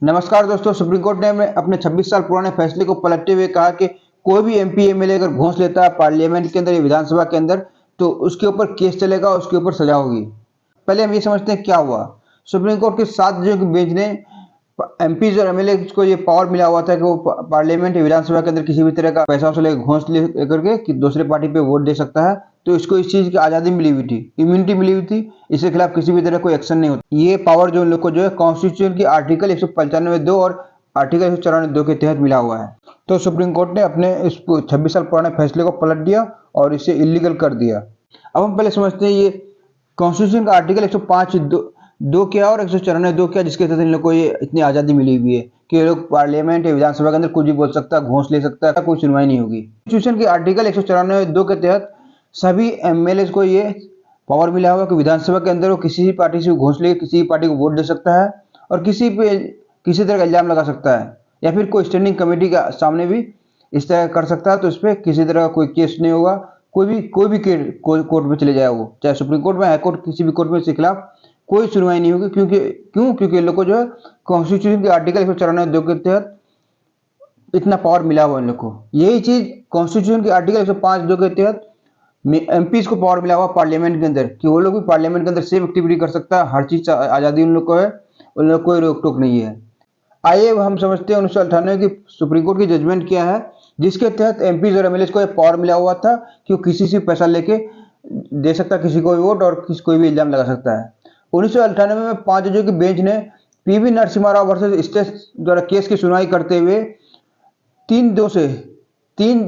नमस्कार दोस्तों, supreme court ने अपने 26 साल पुराने फैसले को पलटते हुए कहा कि कोई भी एमपी एमएलए अगर घूस लेता है पार्लियामेंट के अंदर या विधानसभा के अंदर तो उसके ऊपर केस चलेगा, उसके ऊपर सजा होगी। पहले हम ये समझते हैं क्या हुआ। सुप्रीम कोर्ट के 7 जजों की बेंच ने एमपीज और एमएलए को ये पावर मिला हुआ था कि वो पार्लियामेंट या विधानसभा के अंदर किसी भी तरह का पैसा वसूल लेकर घूस लेकर के कि दूसरे पार्टी पे वोट दे सकता है। तो इसको इस चीज की आजादी मिली हुई थी, इम्यूनिटी मिली हुई थी। इसके खिलाफ किसी भी तरह कोई एक्शन नहीं होता। ये पावर जो उन लोग को जो है कॉन्स्टिट्यूशन की आर्टिकल 195(2) और आर्टिकल 194(2) के तहत मिला हुआ है। तो सुप्रीम कोर्ट ने अपने इस 26 साल पुराने फैसले को पलट दिया और इसे इलीगल कर दिया। अब हम पहले समझते हैं ये कॉन्स्टिट्यूशन का आर्टिकल 105(2) क्या और 194(2) क्या, जिसके तहत इन लोग को ये इतनी आज़ादी मिली हुई है कि ये लोग पार्लियामेंट या विधानसभा के अंदर कुछ भी बोल सकता है, घूस ले सकता है, कोई सुनवाई नहीं होगी। कॉन्स्टिट्यूशन के आर्टिकल 194(2) के तहत सभी एमएलए को ये पावर मिला हुआ कि विधानसभा के अंदर वो किसी भी पार्टी से घूस ले किसी भी पार्टी को वोट दे सकता है और किसी पे किसी तरह का इल्जाम लगा सकता है या फिर कोई स्टैंडिंग कमेटी के सामने भी इस तरह कर सकता है। तो इस पर किसी तरह का कोई केस नहीं होगा। कोई भी कोर्ट में चले जाए, वो चाहे सुप्रीम कोर्ट में, हाई कोर्ट, किसी भी कोर्ट में इसके खिलाफ कोई सुनवाई नहीं होगी। क्योंकि इन लोग को जो है कॉन्स्टिट्यूशन के आर्टिकल 194(2) के तहत इतना पावर मिला हुआ इन लोग को। यही चीज कॉन्स्टिट्यूशन के आर्टिकल 105(2) के तहत एमपीज को पावर मिला हुआ पार्लियामेंट के अंदर कि वो लोग भी पार्लियामेंट के अंदर सेम एक्टिविटी कर सकता है। हर चीज आजादी उन लोग को है, उन लोग कोई रोक टोक नहीं है। आइए हम समझते हैं 1998 की सुप्रीम कोर्ट की जजमेंट क्या है, जिसके तहत एमपीज और एमएलए को पावर मिला हुआ था कि वो किसी से पैसा लेके दे सकता, किसी को भी वोट और कोई भी इल्जाम लगा सकता है। 1998 में 5 जजों की बेंच ने PV Narasimha Rao versus state द्वारा केस की सुनवाई करते हुए 3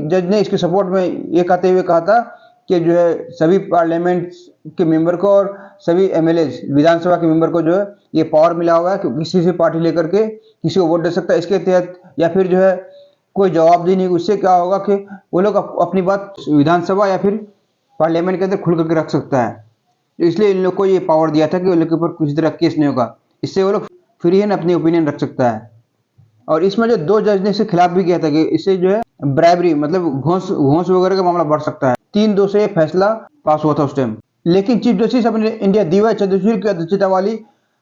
जज ने इसके सपोर्ट में ये कहते हुए कहा था कि जो है सभी पार्लियामेंट के मेंबर को और सभी एमएलए विधानसभा के मेंबर को जो है ये पावर मिला हुआ है कि किसी से पार्टी लेकर के किसी को वोट दे सकता है इसके तहत, या फिर जो है कोई जवाबदेही नहीं। उससे क्या होगा कि वो लोग अपनी बात विधानसभा या फिर पार्लियामेंट के अंदर खुल करके रख सकता है। तो इसलिए इन लोग को ये पावर दिया था कि उन लोग के ऊपर किसी तरह केस नहीं होगा। इससे वो लोग फ्री हैंड अपनी ओपिनियन रख सकता है। और इसमें जो 2 जज ने इसके खिलाफ भी किया था कि इससे जो है ब्राइबरी मतलब घूस वगैरह का मामला बढ़ सकता है। 3-2 से ये फैसला पास हुआ था उस टाइम। लेकिन chief justice of India D Y Chandrachud की अध्यक्षता वाली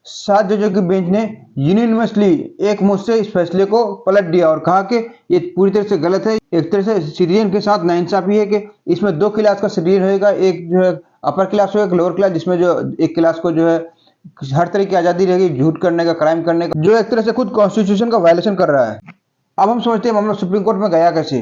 7 जजों की बेंच ने यूनिवर्सली एक मुंह से इस फैसले को पलट दिया और कहा कि ये पूरी तरह से गलत है। एक तरह से सिटीजन के साथ नाइंसाफी है कि इसमें 2 क्लास का सिटीजन होगा, एक जो है अपर क्लास होगा, एक लोअर क्लास, जिसमें जो एक क्लास को जो है हर तरह की आजादी रहेगी झूठ करने का, क्राइम करने का, जो एक तरह से खुद कॉन्स्टिट्यूशन का वायलेशन कर रहा है। अब हम समझते हैं मामला सुप्रीम कोर्ट में गया कैसे।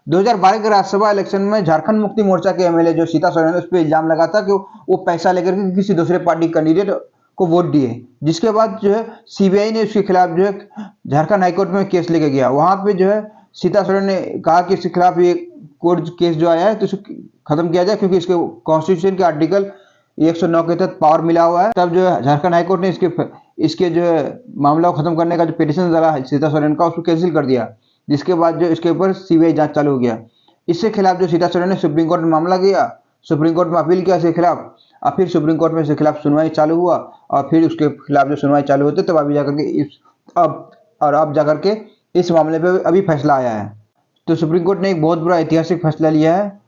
2012 के राज्यसभा इलेक्शन में झारखंड मुक्ति मोर्चा के एमएलए जो सीता सोरेन, उस पर इल्जाम लगा था कि वो पैसा लेकर के किसी दूसरे पार्टी कैंडिडेट को वोट दिए, जिसके बाद जो है सीबीआई ने उसके खिलाफ जो है झारखंड हाईकोर्ट में केस लेके गया। वहां पे जो है सीता सोरेन ने कहा कि इसके खिलाफ ये कोर्ट केस जो आया है तो इसको खत्म किया जाए, क्योंकि इसके कॉन्स्टिट्यूशन के आर्टिकल 109 के तहत पावर मिला हुआ है। तब जो है झारखंड हाईकोर्ट ने इसके जो है मामला को खत्म करने का जो पिटिशन डाला सीता सोरेन का, उसको कैंसिल कर दिया, जिसके बाद जो इसके ऊपर सीबीआई जांच चालू हो गया। इससे खिलाफ जो सीता सोरेन ने सुप्रीम कोर्ट में मामला किया, सुप्रीम कोर्ट में अपील किया इसके खिलाफ, और फिर सुप्रीम कोर्ट में इसके खिलाफ सुनवाई चालू हुआ और फिर उसके खिलाफ जो सुनवाई चालू होती तब अभी जाकर के अब जाकर के इस मामले पे अभी फैसला आया है। तो सुप्रीम कोर्ट ने एक बहुत बड़ा ऐतिहासिक फैसला लिया है